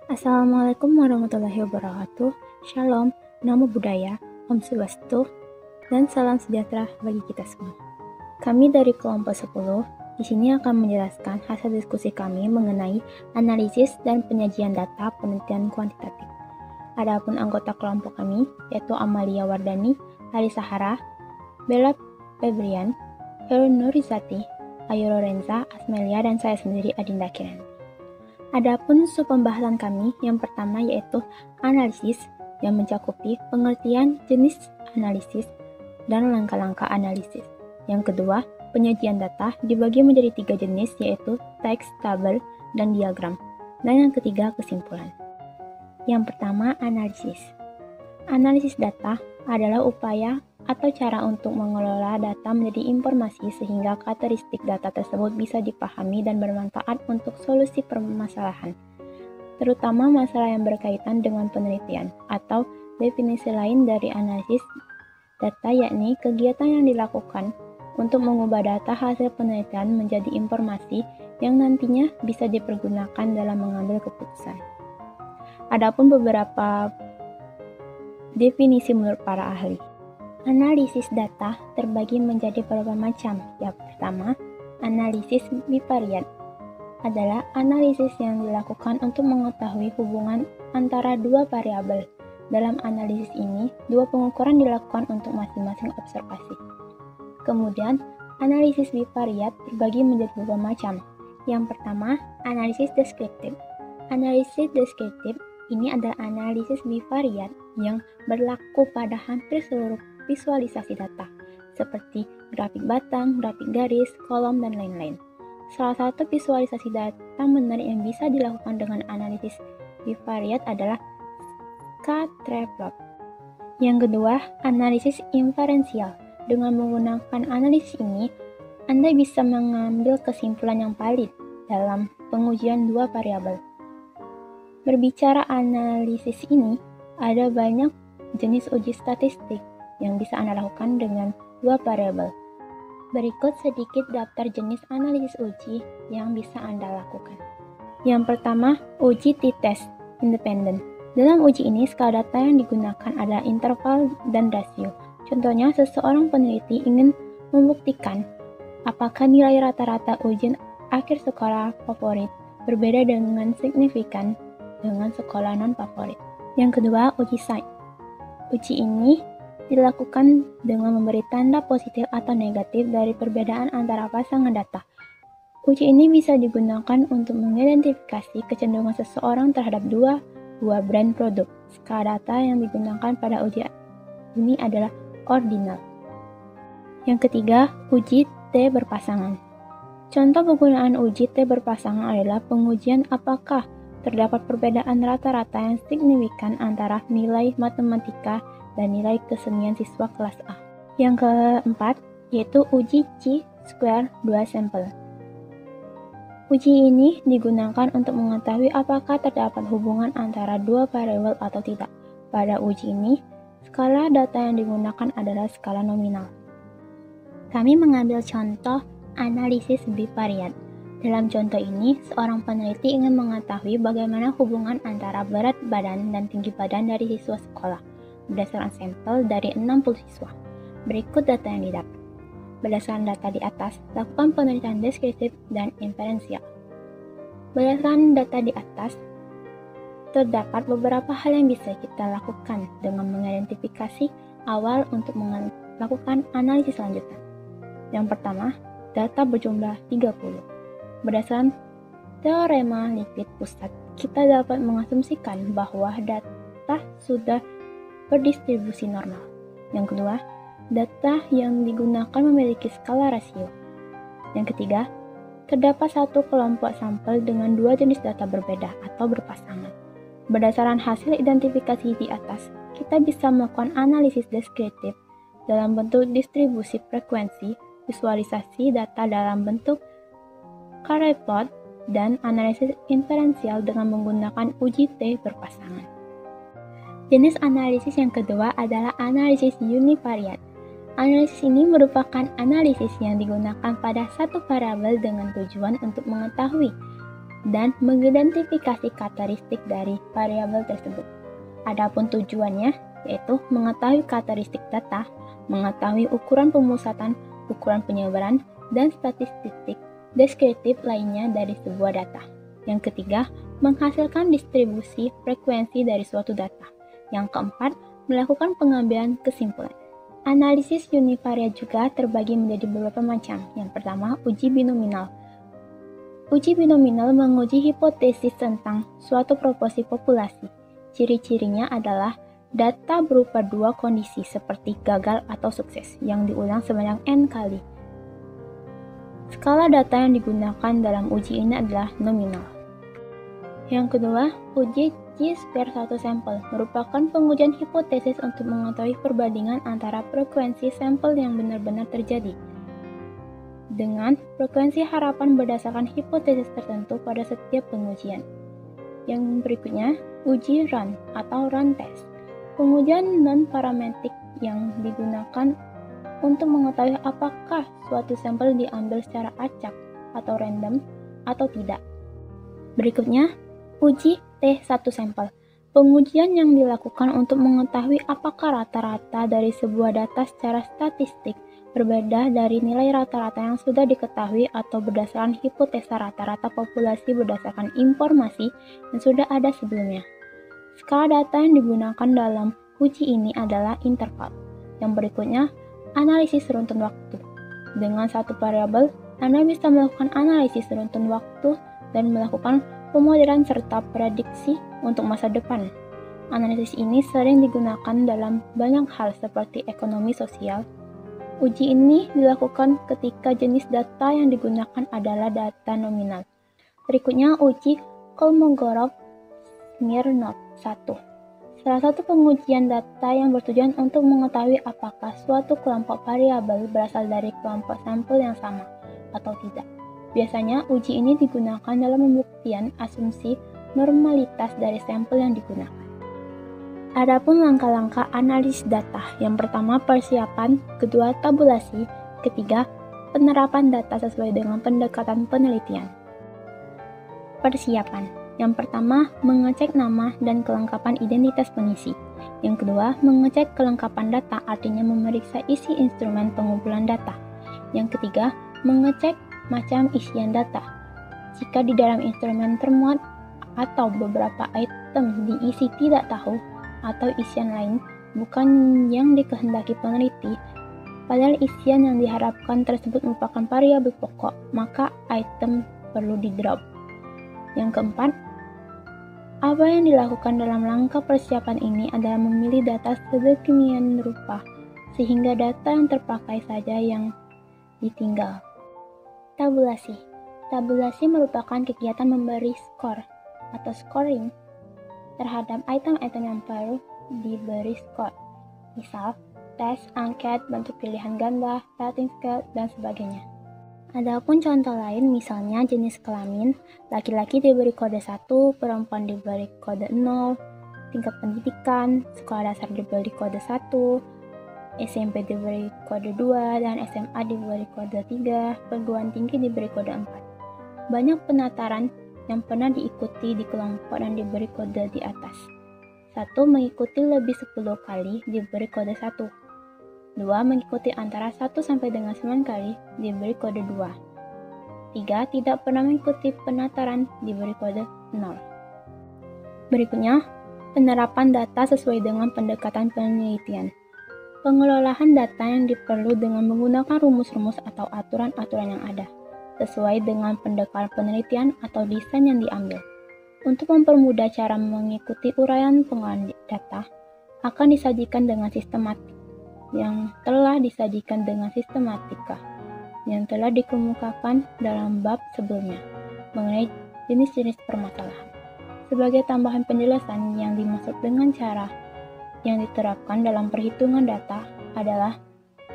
Assalamualaikum warahmatullahi wabarakatuh. Shalom, namo buddhaya, Om Swastiastu, dan salam sejahtera bagi kita semua. Kami dari kelompok 10 di sini akan menjelaskan hasil diskusi kami mengenai analisis dan penyajian data penelitian kuantitatif. Adapun anggota kelompok kami yaitu Amalia Wardani, Hari Sahara, Bella Febrian, Heru Nurizati, Ayu Lorenza, Asmelia, dan saya sendiri Adinda Kiranti. Adapun sub pembahasan kami yang pertama yaitu analisis yang mencakupi pengertian jenis analisis dan langkah-langkah analisis. Yang kedua, penyajian data dibagi menjadi 3 jenis yaitu teks, tabel, dan diagram. Dan yang ketiga, kesimpulan. Yang pertama, analisis. Analisis data adalah upaya atau cara untuk mengelola data menjadi informasi sehingga karakteristik data tersebut bisa dipahami dan bermanfaat untuk solusi permasalahan, terutama masalah yang berkaitan dengan penelitian, atau definisi lain dari analisis data yakni kegiatan yang dilakukan untuk mengubah data hasil penelitian menjadi informasi yang nantinya bisa dipergunakan dalam mengambil keputusan. Adapun beberapa definisi menurut para ahli. Analisis data terbagi menjadi beberapa macam. Yang pertama, analisis bivariat adalah analisis yang dilakukan untuk mengetahui hubungan antara dua variabel. Dalam analisis ini, dua pengukuran dilakukan untuk masing-masing observasi. Kemudian, analisis bivariat terbagi menjadi beberapa macam. Yang pertama, analisis deskriptif. Analisis deskriptif ini adalah analisis bivariat yang berlaku pada hampir seluruh visualisasi data, seperti grafik batang, grafik garis, kolom, dan lain-lain. Salah satu visualisasi data menarik yang bisa dilakukan dengan analisis bivariat adalah scatter-plot. Yang kedua, analisis inferensial. Dengan menggunakan analisis ini, Anda bisa mengambil kesimpulan yang valid dalam pengujian dua variabel. Berbicara analisis ini, ada banyak jenis uji statistik yang bisa Anda lakukan dengan dua variabel. Berikut sedikit daftar jenis analisis uji yang bisa Anda lakukan. Yang pertama, uji t-test independen. Dalam uji ini, skala data yang digunakan adalah interval dan rasio. Contohnya, seseorang peneliti ingin membuktikan apakah nilai rata-rata ujian akhir sekolah favorit berbeda dengan signifikan dengan sekolah non-favorit. Yang kedua, uji sign. Uji ini dilakukan dengan memberi tanda positif atau negatif dari perbedaan antara pasangan data. Uji ini bisa digunakan untuk mengidentifikasi kecenderungan seseorang terhadap dua buah brand produk. Skala data yang digunakan pada uji ini adalah ordinal. Yang ketiga, uji T berpasangan. Contoh penggunaan uji T berpasangan adalah pengujian apakah terdapat perbedaan rata-rata yang signifikan antara nilai matematika dan nilai kesenian siswa kelas A. Yang keempat, yaitu uji chi-square 2 sampel. Uji ini digunakan untuk mengetahui apakah terdapat hubungan antara dua variabel atau tidak. Pada uji ini, skala data yang digunakan adalah skala nominal. Kami mengambil contoh analisis bivariat. Dalam contoh ini, seorang peneliti ingin mengetahui bagaimana hubungan antara berat badan dan tinggi badan dari siswa sekolah berdasarkan sampel dari 60 siswa. Berikut data yang didapat. Berdasarkan data di atas, lakukan penelitian deskriptif dan inferensial. Berdasarkan data di atas, terdapat beberapa hal yang bisa kita lakukan dengan mengidentifikasi awal untuk melakukan analisis lanjutan. Yang pertama, data berjumlah 30. Berdasarkan teorema lipid pusat, kita dapat mengasumsikan bahwa data sudah berdistribusi normal. Yang kedua, data yang digunakan memiliki skala rasio. Yang ketiga, terdapat satu kelompok sampel dengan dua jenis data berbeda atau berpasangan. Berdasarkan hasil identifikasi di atas, kita bisa melakukan analisis deskriptif dalam bentuk distribusi frekuensi, visualisasi data dalam bentuk scatter plot, dan analisis inferensial dengan menggunakan uji T berpasangan. Jenis analisis yang kedua adalah analisis univariat. Analisis ini merupakan analisis yang digunakan pada satu variabel dengan tujuan untuk mengetahui dan mengidentifikasi karakteristik dari variabel tersebut. Adapun tujuannya yaitu mengetahui karakteristik data, mengetahui ukuran pemusatan, ukuran penyebaran, dan statistik deskriptif lainnya dari sebuah data. Yang ketiga, menghasilkan distribusi frekuensi dari suatu data. Yang keempat, melakukan pengambilan kesimpulan. Analisis univariat juga terbagi menjadi beberapa macam. Yang pertama, uji binominal. Uji binominal menguji hipotesis tentang suatu proporsi populasi. Ciri-cirinya adalah data berupa dua kondisi seperti gagal atau sukses yang diulang sebanyak n kali. Skala data yang digunakan dalam uji ini adalah nominal. Yang kedua, uji Chi-square satu sampel merupakan pengujian hipotesis untuk mengetahui perbandingan antara frekuensi sampel yang benar-benar terjadi dengan frekuensi harapan berdasarkan hipotesis tertentu pada setiap pengujian. Yang berikutnya, uji run atau run test. Pengujian non-parametrik yang digunakan untuk mengetahui apakah suatu sampel diambil secara acak atau random atau tidak. Berikutnya, uji T1 sampel. Pengujian yang dilakukan untuk mengetahui apakah rata-rata dari sebuah data secara statistik berbeda dari nilai rata-rata yang sudah diketahui atau berdasarkan hipotesa rata-rata populasi berdasarkan informasi yang sudah ada sebelumnya. Skala data yang digunakan dalam uji ini adalah interval. Yang berikutnya, analisis runtun waktu. Dengan satu variabel, Anda bisa melakukan analisis runtun waktu dan melakukan pemodelan serta prediksi untuk masa depan. Analisis ini sering digunakan dalam banyak hal seperti ekonomi sosial. Uji ini dilakukan ketika jenis data yang digunakan adalah data nominal. Berikutnya, uji Kolmogorov-Smirnov 1. Salah satu pengujian data yang bertujuan untuk mengetahui apakah suatu kelompok variabel berasal dari kelompok sampel yang sama atau tidak. Biasanya, uji ini digunakan dalam pembuktian asumsi normalitas dari sampel yang digunakan. Adapun langkah-langkah analisis data, yang pertama persiapan, kedua tabulasi, ketiga penerapan data sesuai dengan pendekatan penelitian. Persiapan. Yang pertama, mengecek nama dan kelengkapan identitas pengisi. Yang kedua, mengecek kelengkapan data, artinya memeriksa isi instrumen pengumpulan data. Yang ketiga, mengecek macam isian data. Jika di dalam instrumen termuat atau beberapa item diisi tidak tahu atau isian lain bukan yang dikehendaki peneliti, padahal isian yang diharapkan tersebut merupakan variabel pokok, maka item perlu di-drop. Yang keempat, apa yang dilakukan dalam langkah persiapan ini adalah memilih data sedemikian rupa sehingga data yang terpakai saja yang ditinggal. Tabulasi. Tabulasi merupakan kegiatan memberi skor atau scoring terhadap item-item yang baru diberi skor. Misal, tes, angket, bentuk pilihan ganda, rating scale, dan sebagainya. Adapun contoh lain, misalnya jenis kelamin, laki-laki diberi kode 1, perempuan diberi kode 0, tingkat pendidikan, sekolah dasar diberi kode 1, SMP diberi kode 2, dan SMA diberi kode 3, perguruan tinggi diberi kode 4. Banyak penataran yang pernah diikuti di kelompok dan diberi kode di atas. 1. Mengikuti lebih 10 kali diberi kode 1. 2. Mengikuti antara 1 sampai dengan 9 kali diberi kode 2. 3. Tidak pernah mengikuti penataran diberi kode 0. Berikutnya, penerapan data sesuai dengan pendekatan penelitian. Pengelolaan data yang diperlukan dengan menggunakan rumus-rumus atau aturan-aturan yang ada, sesuai dengan pendekatan penelitian atau desain yang diambil. Untuk mempermudah cara mengikuti uraian pengolahan data, akan disajikan dengan sistematik yang telah disajikan dengan sistematika yang telah dikemukakan dalam bab sebelumnya mengenai jenis-jenis permasalahan. Sebagai tambahan penjelasan, yang dimaksud dengan cara yang diterapkan dalam perhitungan data adalah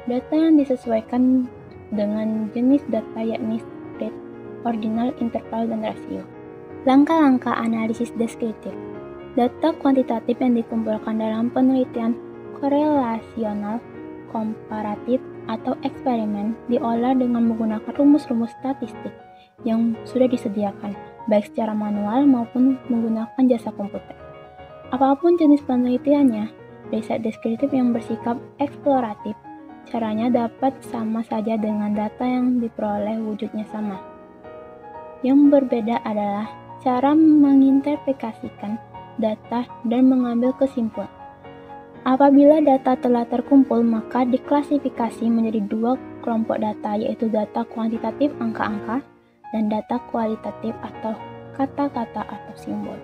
data yang disesuaikan dengan jenis data, yakni spread, ordinal, interval, dan rasio. Langkah-langkah analisis deskriptif. Data kuantitatif yang dikumpulkan dalam penelitian korelasional, komparatif, atau eksperimen diolah dengan menggunakan rumus-rumus statistik yang sudah disediakan, baik secara manual maupun menggunakan jasa komputer. Apapun jenis penelitiannya, riset deskriptif yang bersikap eksploratif, caranya dapat sama saja dengan data yang diperoleh wujudnya sama. Yang berbeda adalah cara menginterpretasikan data dan mengambil kesimpulan. Apabila data telah terkumpul, maka diklasifikasi menjadi dua kelompok data, yaitu data kuantitatif angka-angka dan data kualitatif atau kata-kata atau simbol.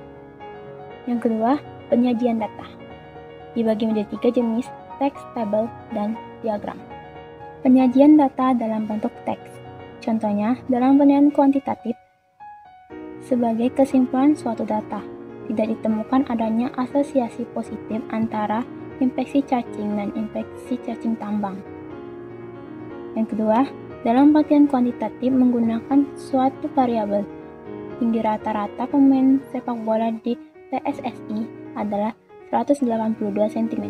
Yang kedua, penyajian data. Dibagi menjadi 3 jenis, teks, tabel, dan diagram. Penyajian data dalam bentuk teks. Contohnya, dalam penilaian kuantitatif, sebagai kesimpulan suatu data, tidak ditemukan adanya asosiasi positif antara infeksi cacing dan infeksi cacing tambang. Yang kedua, dalam penelitian kuantitatif menggunakan suatu variabel. Tinggi rata-rata pemain sepak bola di PSSI adalah 182 cm.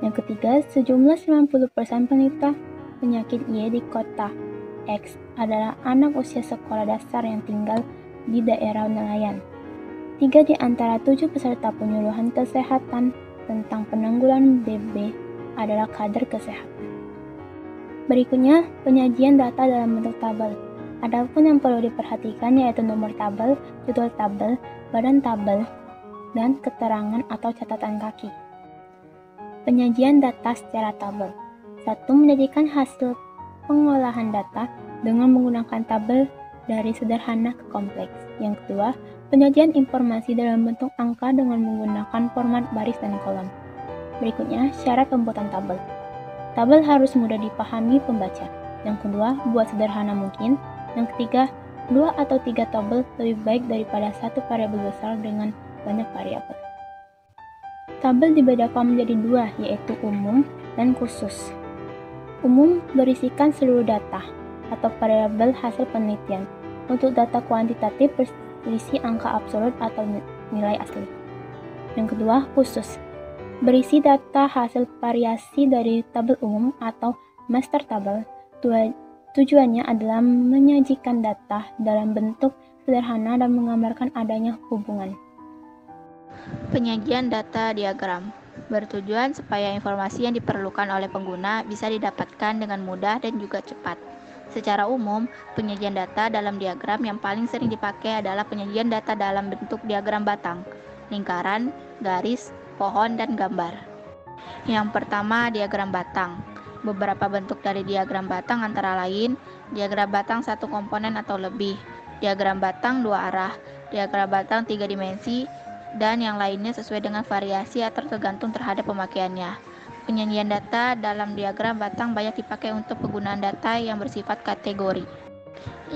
Yang ketiga, sejumlah 90% penderita penyakit Y di kota X adalah anak usia sekolah dasar yang tinggal di daerah nelayan. 3 di antara 7 peserta penyuluhan kesehatan tentang penanggulangan DB adalah kader kesehatan. Berikutnya, penyajian data dalam bentuk tabel. Adapun yang perlu diperhatikan yaitu nomor tabel, judul tabel, badan tabel, dan keterangan atau catatan kaki. Penyajian data secara tabel. 1. Menyajikan hasil pengolahan data dengan menggunakan tabel dari sederhana ke kompleks. Yang kedua, penyajian informasi dalam bentuk angka dengan menggunakan format baris dan kolom. Berikutnya, syarat pembuatan tabel. Tabel harus mudah dipahami pembaca. Yang kedua, buat sederhana mungkin. Yang ketiga, 2 atau 3 tabel lebih baik daripada satu variabel besar dengan banyak variabel. Tabel dibedakan menjadi 2, yaitu umum dan khusus. Umum berisikan seluruh data atau variabel hasil penelitian. Untuk data kuantitatif berisi angka absolut atau nilai asli. Yang kedua, khusus. Berisi data hasil variasi dari tabel umum atau master tabel. Tujuannya adalah menyajikan data dalam bentuk sederhana dan menggambarkan adanya hubungan. Penyajian data diagram bertujuan supaya informasi yang diperlukan oleh pengguna bisa didapatkan dengan mudah dan juga cepat. Secara umum, penyajian data dalam diagram yang paling sering dipakai adalah penyajian data dalam bentuk diagram batang, lingkaran, garis, pohon, dan gambar. Yang pertama, diagram batang. Beberapa bentuk dari diagram batang antara lain, diagram batang satu komponen atau lebih, diagram batang dua arah, diagram batang 3 dimensi, dan yang lainnya sesuai dengan variasi atau tergantung terhadap pemakaiannya. Penyajian data dalam diagram batang banyak dipakai untuk penggunaan data yang bersifat kategori.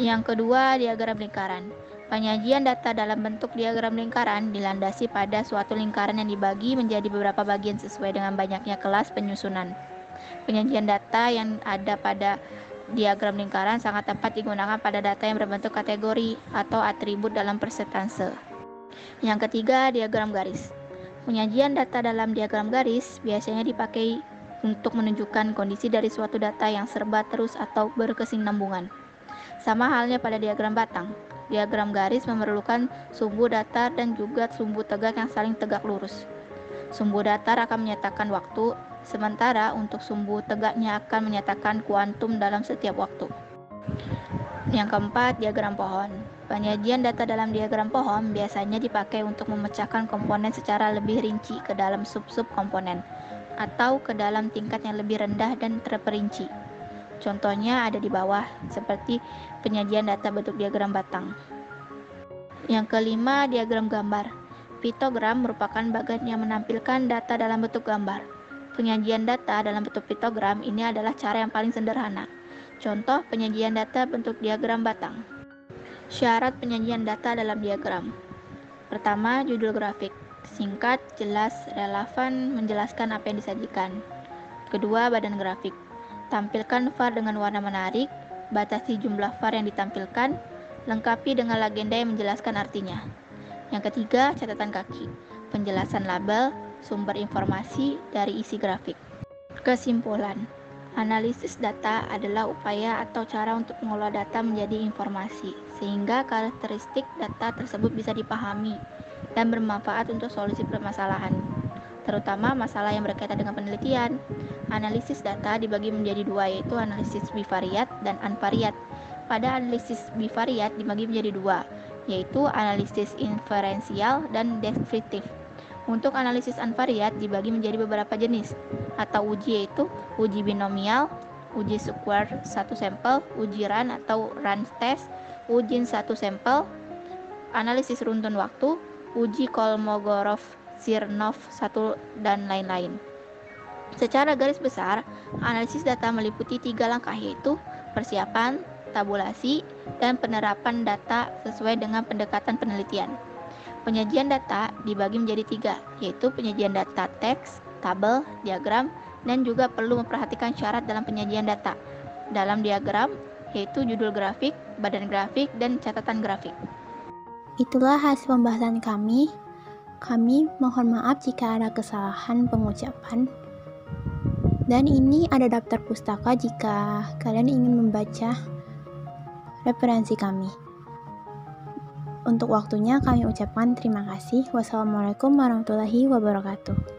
Yang kedua, diagram lingkaran. Penyajian data dalam bentuk diagram lingkaran dilandasi pada suatu lingkaran yang dibagi menjadi beberapa bagian sesuai dengan banyaknya kelas penyusunan. Penyajian data yang ada pada diagram lingkaran sangat tepat digunakan pada data yang berbentuk kategori atau atribut dalam persentase. Yang ketiga, diagram garis. Penyajian data dalam diagram garis biasanya dipakai untuk menunjukkan kondisi dari suatu data yang serba terus atau berkesinambungan. Sama halnya pada diagram batang. Diagram garis memerlukan sumbu datar dan juga sumbu tegak yang saling tegak lurus. Sumbu datar akan menyatakan waktu, sementara untuk sumbu tegaknya akan menyatakan kuantum dalam setiap waktu. Yang keempat, diagram pohon. Penyajian data dalam diagram pohon biasanya dipakai untuk memecahkan komponen secara lebih rinci ke dalam sub-sub komponen, atau ke dalam tingkat yang lebih rendah dan terperinci. Contohnya ada di bawah, seperti penyajian data bentuk diagram batang. Yang kelima, diagram gambar. Piktogram merupakan bagian yang menampilkan data dalam bentuk gambar. Penyajian data dalam bentuk piktogram ini adalah cara yang paling sederhana. Contoh penyajian data bentuk diagram batang. Syarat penyajian data dalam diagram. Pertama, judul grafik. Singkat, jelas, relevan, menjelaskan apa yang disajikan. Kedua, badan grafik. Tampilkan var dengan warna menarik, batasi jumlah var yang ditampilkan, lengkapi dengan legenda yang menjelaskan artinya. Yang ketiga, catatan kaki. Penjelasan label, sumber informasi dari isi grafik. Kesimpulan. Analisis data adalah upaya atau cara untuk mengolah data menjadi informasi, sehingga karakteristik data tersebut bisa dipahami dan bermanfaat untuk solusi permasalahan, terutama masalah yang berkaitan dengan penelitian. Analisis data dibagi menjadi dua, yaitu analisis bivariat dan unvariat. Pada analisis bivariat dibagi menjadi dua, yaitu analisis inferensial dan deskriptif. Untuk analisis unvariat dibagi menjadi beberapa jenis atau uji, yaitu uji binomial, uji square satu sampel, uji run atau run test, uji satu sampel, analisis runtun waktu, uji Kolmogorov-Smirnov 1, dan lain-lain. Secara garis besar, analisis data meliputi 3 langkah, yaitu persiapan, tabulasi, dan penerapan data sesuai dengan pendekatan penelitian. Penyajian data dibagi menjadi 3, yaitu penyajian data teks, tabel, diagram, dan juga perlu memperhatikan syarat dalam penyajian data. Dalam diagram, yaitu judul grafik, badan grafik, dan catatan grafik. Itulah hasil pembahasan kami. Kami mohon maaf jika ada kesalahan pengucapan. Dan ini ada daftar pustaka jika kalian ingin membaca referensi kami. Untuk waktunya kami ucapkan terima kasih. Wassalamualaikum warahmatullahi wabarakatuh.